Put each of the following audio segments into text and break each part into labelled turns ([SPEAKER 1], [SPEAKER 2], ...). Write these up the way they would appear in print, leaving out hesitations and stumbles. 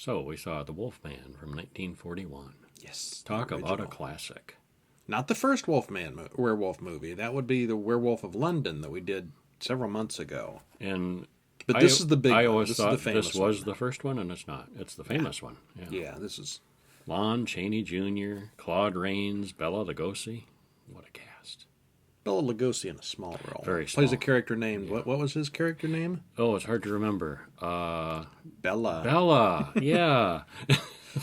[SPEAKER 1] So we saw The Wolfman from 1941.
[SPEAKER 2] Yes.
[SPEAKER 1] Talk
[SPEAKER 2] the
[SPEAKER 1] about a
[SPEAKER 2] original.
[SPEAKER 1] classic.
[SPEAKER 2] Not the first werewolf movie. That would be the Werewolf of London that we did several months ago.
[SPEAKER 1] And
[SPEAKER 2] But this is the big
[SPEAKER 1] I
[SPEAKER 2] one.
[SPEAKER 1] always
[SPEAKER 2] This
[SPEAKER 1] thought
[SPEAKER 2] is the famous
[SPEAKER 1] this was
[SPEAKER 2] one.
[SPEAKER 1] the first one, and it's not. It's the famous one. Yeah.
[SPEAKER 2] Yeah, this is...
[SPEAKER 1] Lon Chaney Jr., Claude Rains, Bela Lugosi. What a cast.
[SPEAKER 2] Bela Lugosi in a small role.
[SPEAKER 1] Very
[SPEAKER 2] Plays a
[SPEAKER 1] small.
[SPEAKER 2] character named... What was his character name?
[SPEAKER 1] Oh, it's hard to remember.
[SPEAKER 2] Bella.
[SPEAKER 1] Bella. Yeah.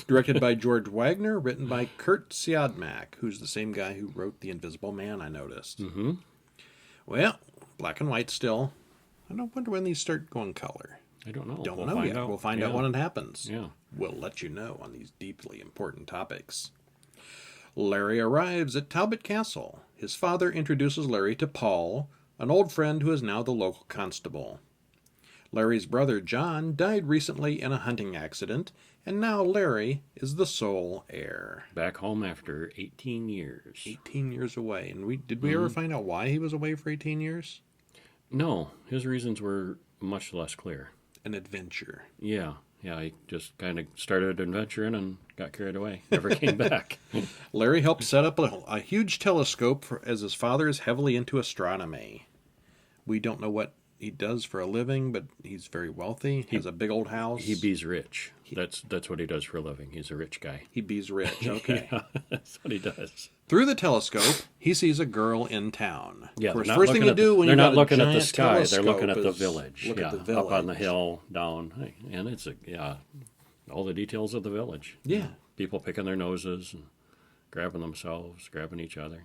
[SPEAKER 2] Directed by George Waggner, written by Curt Siodmak, who's the same guy who wrote The Invisible Man, I noticed.
[SPEAKER 1] Mm-hmm.
[SPEAKER 2] Well, black and white still. I don't wonder when these start going color.
[SPEAKER 1] I don't know.
[SPEAKER 2] Don't
[SPEAKER 1] We'll
[SPEAKER 2] know
[SPEAKER 1] find
[SPEAKER 2] yet.
[SPEAKER 1] out.
[SPEAKER 2] We'll find
[SPEAKER 1] Yeah.
[SPEAKER 2] out when it happens.
[SPEAKER 1] Yeah.
[SPEAKER 2] We'll let you know on these deeply important topics. Larry arrives at Talbot Castle. His father introduces Larry to Paul, an old friend who is now the local constable. Larry's brother John died recently in a hunting accident, and now Larry is the sole heir.
[SPEAKER 1] Back home after 18 years.
[SPEAKER 2] 18 years away. And did we ever find out why he was away for 18 years?
[SPEAKER 1] No, his reasons were much less clear.
[SPEAKER 2] An adventure.
[SPEAKER 1] Yeah, he just kind of started adventuring and got carried away. Never came back.
[SPEAKER 2] Larry helped set up a huge telescope as his father is heavily into astronomy. We don't know what he does for a living, but he's very wealthy. He has a big old house.
[SPEAKER 1] He bees rich. That's what he does for a living. He's a rich guy.
[SPEAKER 2] He bees rich. Okay.
[SPEAKER 1] Yeah, that's what he does.
[SPEAKER 2] Through the telescope, he sees a girl in town.
[SPEAKER 1] Yeah,
[SPEAKER 2] Of course,
[SPEAKER 1] they're not
[SPEAKER 2] first thing
[SPEAKER 1] looking
[SPEAKER 2] you
[SPEAKER 1] at
[SPEAKER 2] do when
[SPEAKER 1] they're
[SPEAKER 2] you
[SPEAKER 1] not
[SPEAKER 2] got a
[SPEAKER 1] looking at the
[SPEAKER 2] giant
[SPEAKER 1] sky. They're looking at the
[SPEAKER 2] telescope
[SPEAKER 1] village.
[SPEAKER 2] is look
[SPEAKER 1] Yeah,
[SPEAKER 2] at the village.
[SPEAKER 1] up on the hill, down, and it's all the details of the village.
[SPEAKER 2] Yeah.
[SPEAKER 1] People picking their noses and grabbing themselves, grabbing each other.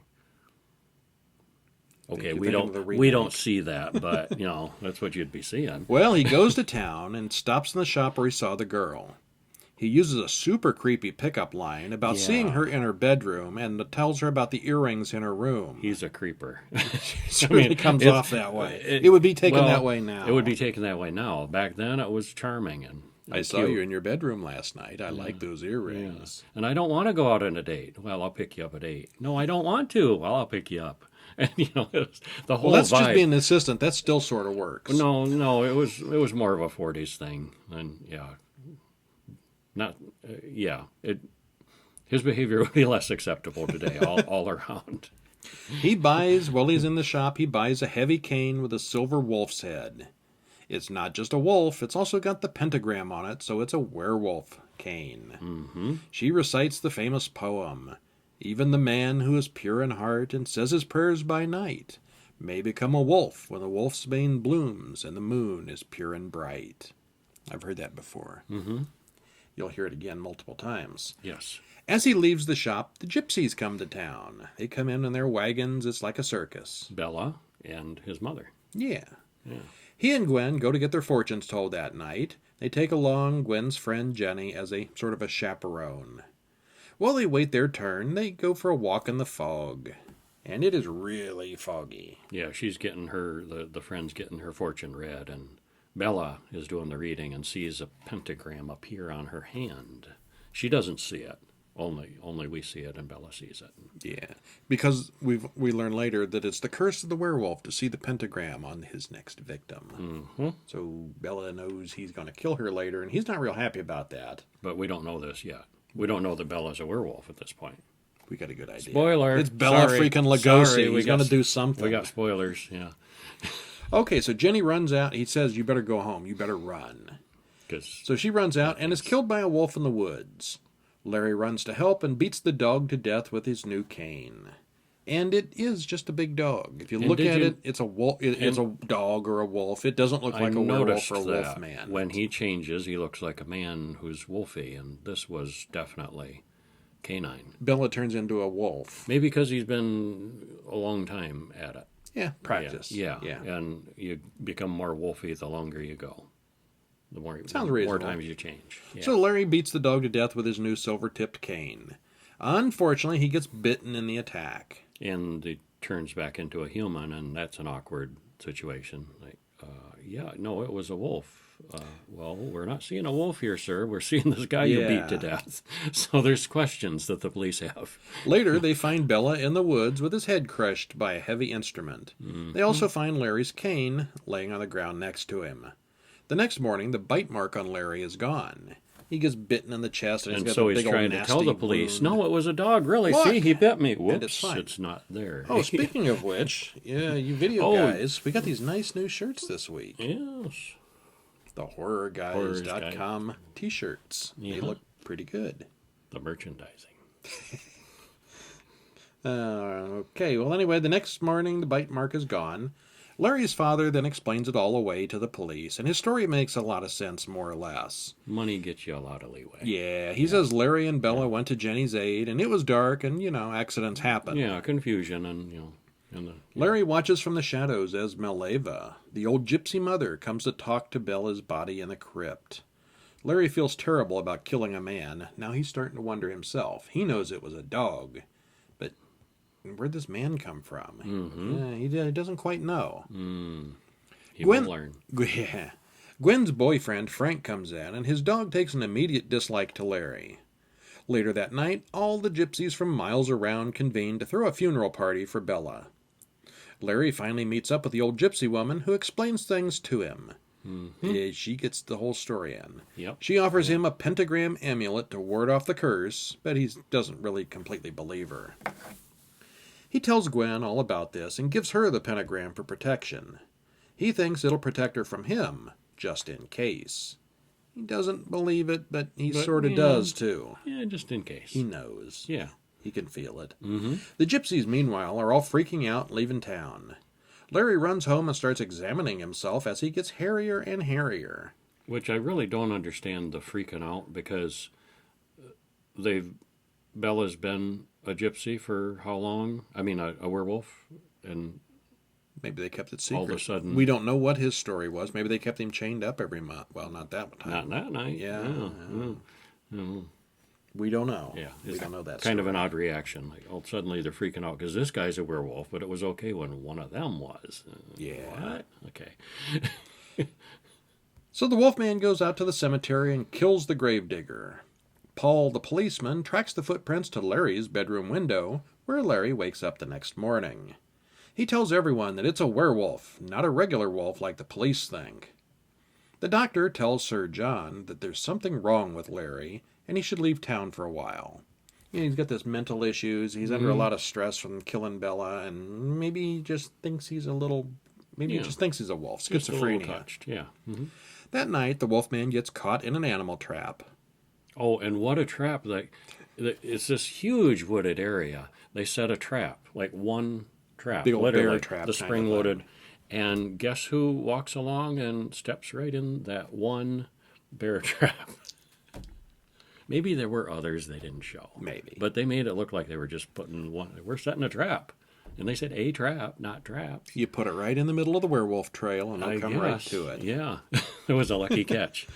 [SPEAKER 1] Okay, we don't see that, but that's what you'd be seeing.
[SPEAKER 2] Well, he goes to town and stops in the shop where he saw the girl. He uses a super creepy pickup line about seeing her in her bedroom and tells her about the earrings in her room.
[SPEAKER 1] He's a creeper.
[SPEAKER 2] It really comes off that way. It would be taken that way now.
[SPEAKER 1] It would be taken that way now. Back then, it was charming and
[SPEAKER 2] I saw
[SPEAKER 1] cute.
[SPEAKER 2] you in your bedroom last night. I like those earrings.
[SPEAKER 1] And I don't want to go out on a date. Well, I'll pick you up at 8. No, I don't want to. Well, I'll pick you up. And it was the whole
[SPEAKER 2] Well, that's
[SPEAKER 1] vibe.
[SPEAKER 2] just being an assistant. That still sort of works.
[SPEAKER 1] No, it was more of a 40s thing. And his behavior would be less acceptable today, all around.
[SPEAKER 2] While he's in the shop, he buys a heavy cane with a silver wolf's head. It's not just a wolf, it's also got the pentagram on it, so it's a werewolf cane.
[SPEAKER 1] Mm-hmm.
[SPEAKER 2] She recites the famous poem, "Even the man who is pure in heart and says his prayers by night may become a wolf when the wolfsbane blooms and the moon is pure and bright." I've heard that before.
[SPEAKER 1] Mm-hmm.
[SPEAKER 2] You'll hear it again multiple times.
[SPEAKER 1] Yes.
[SPEAKER 2] As he leaves the shop, the gypsies come to town. They come in their wagons. It's like a circus.
[SPEAKER 1] Bella and his mother.
[SPEAKER 2] Yeah.
[SPEAKER 1] Yeah.
[SPEAKER 2] He and Gwen go to get their fortunes told that night. They take along Gwen's friend Jenny as a sort of a chaperone. While they wait their turn, they go for a walk in the fog. And it is really foggy.
[SPEAKER 1] Yeah, she's getting the friend's getting her fortune read, and Bella is doing the reading and sees a pentagram appear on her hand. She doesn't see it. Only we see it, and Bella sees it.
[SPEAKER 2] Yeah, because we learn later that it's the curse of the werewolf to see the pentagram on his next victim.
[SPEAKER 1] Mm-hmm.
[SPEAKER 2] So Bella knows he's going to kill her later, and he's not real happy about that.
[SPEAKER 1] But we don't know this yet. We don't know that Bella's a werewolf at this point.
[SPEAKER 2] We got a good idea.
[SPEAKER 1] Spoiler.
[SPEAKER 2] It's Bella
[SPEAKER 1] Sorry.
[SPEAKER 2] freaking Lugosi.
[SPEAKER 1] Sorry,
[SPEAKER 2] He's going to do something.
[SPEAKER 1] We got spoilers, yeah.
[SPEAKER 2] Okay, so Jenny runs out. He says, "You better go home. You better run." So she runs out and is killed by a wolf in the woods. Larry runs to help and beats the dog to death with his new cane. And it is just a big dog. If you look at it, it's a wolf. It's a dog or a wolf. It doesn't look like a werewolf or a wolf man.
[SPEAKER 1] When he changes, he looks like a man who's wolfy, and this was definitely canine.
[SPEAKER 2] Bella turns into a wolf.
[SPEAKER 1] Maybe because he's been a long time at it.
[SPEAKER 2] Yeah, practice.
[SPEAKER 1] Yeah. And you become more wolfy the longer you go. The more times you change. Yeah.
[SPEAKER 2] So Larry beats the dog to death with his new silver-tipped cane. Unfortunately, he gets bitten in the attack.
[SPEAKER 1] And he turns back into a human, and that's an awkward situation. Like, it was a wolf. Well, we're not seeing a wolf here, sir. We're seeing this guy you beat to death. So there's questions that the police have.
[SPEAKER 2] Later, they find Bella in the woods with his head crushed by a heavy instrument. Mm-hmm. They also find Larry's cane laying on the ground next to him. The next morning, the bite mark on Larry is gone. He gets bitten in the chest, and
[SPEAKER 1] so he's trying to tell the police, "No, it was a dog. Really?
[SPEAKER 2] Look,
[SPEAKER 1] see, he bit me. Whoops,
[SPEAKER 2] it's fine.
[SPEAKER 1] It's not there."
[SPEAKER 2] Oh, speaking of which, yeah, you video guys, we got these nice new shirts this week.
[SPEAKER 1] Yes.
[SPEAKER 2] The horrorguys.com t-shirts.
[SPEAKER 1] Yeah.
[SPEAKER 2] They look pretty good.
[SPEAKER 1] The merchandising.
[SPEAKER 2] Okay, well, anyway, the next morning, the bite mark is gone. Larry's father then explains it all away to the police, and his story makes a lot of sense, more or less.
[SPEAKER 1] Money gets you a lot of leeway.
[SPEAKER 2] Yeah, he says Larry and Bella went to Jenny's aid, and it was dark, and, accidents happen.
[SPEAKER 1] Yeah, confusion, and
[SPEAKER 2] Larry watches from the shadows as Meleva, the old gypsy mother, comes to talk to Bella's body in the crypt. Larry feels terrible about killing a man. Now he's starting to wonder himself. He knows it was a dog. But where'd this man come from?
[SPEAKER 1] Mm-hmm.
[SPEAKER 2] He doesn't quite know.
[SPEAKER 1] He will learn.
[SPEAKER 2] Yeah. Gwen's boyfriend, Frank, comes in, and his dog takes an immediate dislike to Larry. Later that night, all the gypsies from miles around convene to throw a funeral party for Bella. Larry finally meets up with the old gypsy woman, who explains things to him. Yeah, she gets the whole story in.
[SPEAKER 1] Yep.
[SPEAKER 2] She offers him a pentagram amulet to ward off the curse, but he doesn't really completely believe her. He tells Gwen all about this and gives her the pentagram for protection. He thinks it'll protect her from him, just in case. He doesn't believe it, but he sort of does, too.
[SPEAKER 1] Yeah, just in case.
[SPEAKER 2] He knows.
[SPEAKER 1] Yeah.
[SPEAKER 2] He can feel it.
[SPEAKER 1] Mm-hmm.
[SPEAKER 2] The gypsies, meanwhile, are all freaking out, leaving town. Larry runs home and starts examining himself as he gets hairier and hairier.
[SPEAKER 1] Which I really don't understand the freaking out, because Bella's been a gypsy for how long? I mean, a werewolf, and
[SPEAKER 2] maybe they kept it secret.
[SPEAKER 1] all of a sudden,
[SPEAKER 2] we don't know what his story was. Maybe they kept him chained up every month. Well, not that time.
[SPEAKER 1] Not that night.
[SPEAKER 2] Yeah.
[SPEAKER 1] No.
[SPEAKER 2] We don't know.
[SPEAKER 1] Yeah,
[SPEAKER 2] we don't know that.
[SPEAKER 1] Kind of an odd reaction. Like, suddenly they're freaking out because this guy's a werewolf, but it was okay when one of them was.
[SPEAKER 2] Yeah.
[SPEAKER 1] What? Okay.
[SPEAKER 2] So the Wolfman goes out to the cemetery and kills the gravedigger. Paul, the policeman, tracks the footprints to Larry's bedroom window, where Larry wakes up the next morning. He tells everyone that it's a werewolf, not a regular wolf like the police think. The doctor tells Sir John that there's something wrong with Larry, and he should leave town for a while. He's got this mental issues, he's under a lot of stress from killing Bella, and maybe he just thinks he's a little... Maybe he just thinks he's a wolf. Schizophrenia.
[SPEAKER 1] Just a little touched, yeah. Mm-hmm.
[SPEAKER 2] That night, the Wolfman gets caught in an animal trap.
[SPEAKER 1] Oh, and what a trap. It's this huge wooded area. They set a trap, like one trap.
[SPEAKER 2] Big old
[SPEAKER 1] literally,
[SPEAKER 2] bear trap.
[SPEAKER 1] the spring-loaded. And guess who walks along and steps right in that one bear trap? Maybe there were others they didn't show.
[SPEAKER 2] Maybe.
[SPEAKER 1] But they made it look like they were just putting one. We're setting a trap. And they said a trap, not traps.
[SPEAKER 2] You put it right in the middle of the werewolf trail, and they'll come right to it.
[SPEAKER 1] Yeah, it was a lucky catch.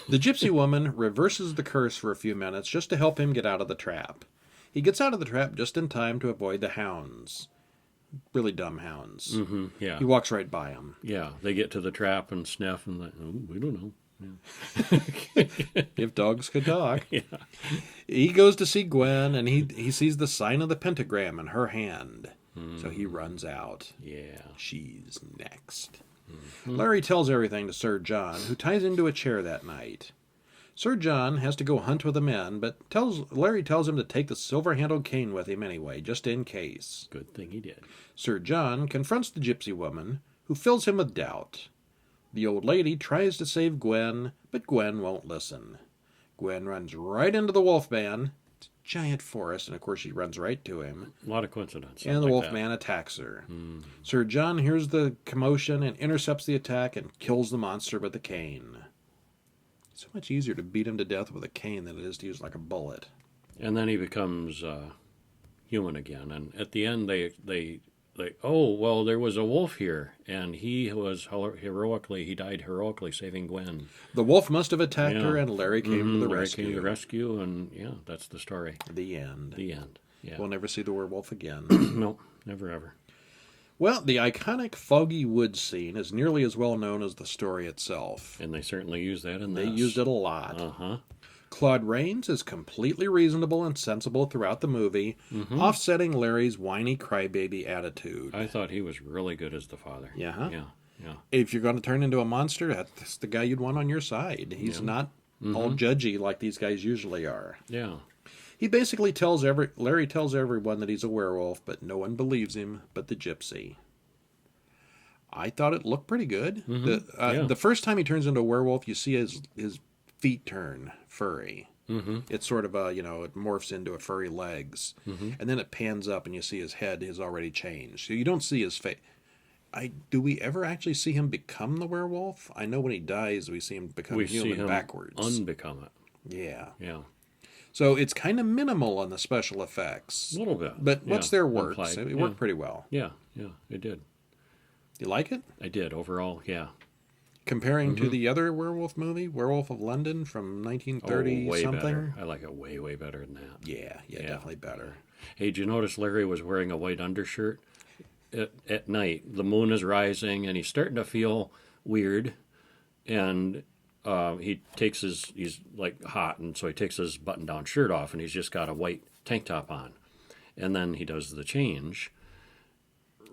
[SPEAKER 2] The gypsy woman reverses the curse for a few minutes just to help him get out of the trap. He gets out of the trap just in time to avoid the hounds. Really dumb hounds.
[SPEAKER 1] Mm-hmm, yeah.
[SPEAKER 2] He walks right by them.
[SPEAKER 1] Yeah, they get to the trap and sniff and like, oh, we don't know.
[SPEAKER 2] Yeah. If dogs could talk.
[SPEAKER 1] Yeah.
[SPEAKER 2] He goes to see Gwen, and he sees the sign of the pentagram in her hand. So he runs out.
[SPEAKER 1] Yeah.
[SPEAKER 2] She's next. Larry tells everything to Sir John, who ties into a chair that night. Sir John has to go hunt with the men, but Larry tells him to take the silver-handled cane with him anyway, just in case.
[SPEAKER 1] Good thing he did.
[SPEAKER 2] Sir John confronts the gypsy woman, who fills him with doubt. The old lady tries to save Gwen, but Gwen won't listen. Gwen runs right into the wolfman. It's a giant forest, and of course she runs right to him.
[SPEAKER 1] A lot of coincidence.
[SPEAKER 2] And the wolfman attacks her. Sir John hears the commotion and intercepts the attack and kills the monster with the cane. It's so much easier to beat him to death with a cane than it is to use like a bullet.
[SPEAKER 1] And then he becomes human again. And at the end, they oh, well, there was a wolf here, and he was he died heroically saving Gwen.
[SPEAKER 2] The wolf must have attacked her, and Larry came to the rescue.
[SPEAKER 1] Came to the rescue, and yeah, that's the story.
[SPEAKER 2] The end.
[SPEAKER 1] The end. Yeah.
[SPEAKER 2] We'll never see the werewolf again.
[SPEAKER 1] No, never ever.
[SPEAKER 2] Well, the iconic foggy woods scene is nearly as well known as the story itself.
[SPEAKER 1] And they certainly use that in this.
[SPEAKER 2] They used it a lot.
[SPEAKER 1] Uh-huh.
[SPEAKER 2] Claude Rains is completely reasonable and sensible throughout the movie, offsetting Larry's whiny crybaby attitude.
[SPEAKER 1] I thought he was really good as the father.
[SPEAKER 2] Yeah?
[SPEAKER 1] Yeah.
[SPEAKER 2] If you're going to turn into a monster, that's the guy you'd want on your side. He's not all judgy like these guys usually are.
[SPEAKER 1] Yeah.
[SPEAKER 2] He basically Larry tells everyone that he's a werewolf, but no one believes him but the gypsy. I thought it looked pretty good. The first time he turns into a werewolf, you see his feet turn furry. It's sort of it morphs into a furry legs, and then it pans up and you see his head has already changed. So you don't see his face. Do we ever actually see him become the werewolf? I know when he dies, we see him become human backwards.
[SPEAKER 1] Unbecome it.
[SPEAKER 2] Yeah.
[SPEAKER 1] Yeah.
[SPEAKER 2] So it's kind of minimal on the special effects.
[SPEAKER 1] A little bit.
[SPEAKER 2] But what's their works? It worked pretty well.
[SPEAKER 1] Yeah, it did.
[SPEAKER 2] You like it?
[SPEAKER 1] I did, overall, yeah.
[SPEAKER 2] Comparing to the other werewolf movie, Werewolf of London from 1930
[SPEAKER 1] way
[SPEAKER 2] something?
[SPEAKER 1] Better. I like it way, way better than that.
[SPEAKER 2] Yeah, definitely better.
[SPEAKER 1] Hey, did you notice Larry was wearing a white undershirt at night? The moon is rising, and he's starting to feel weird, and he's like hot, and so he takes his button-down shirt off, and he's just got a white tank top on. And then he does the change,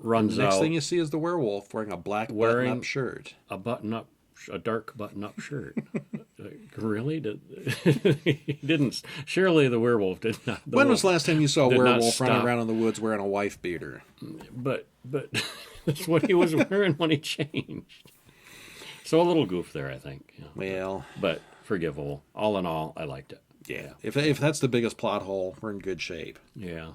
[SPEAKER 1] runs out.
[SPEAKER 2] Next thing you see is the werewolf wearing a black button-up shirt.
[SPEAKER 1] A dark button-up shirt. Really? He didn't. Surely the werewolf did not.
[SPEAKER 2] When was the last time you saw a werewolf running around in the woods wearing a wife beater?
[SPEAKER 1] But that's what he was wearing when he changed. So a little goof there, I think. Yeah.
[SPEAKER 2] Well,
[SPEAKER 1] but forgivable. All in all, I liked it.
[SPEAKER 2] Yeah. If that's the biggest plot hole, we're in good shape.
[SPEAKER 1] Yeah.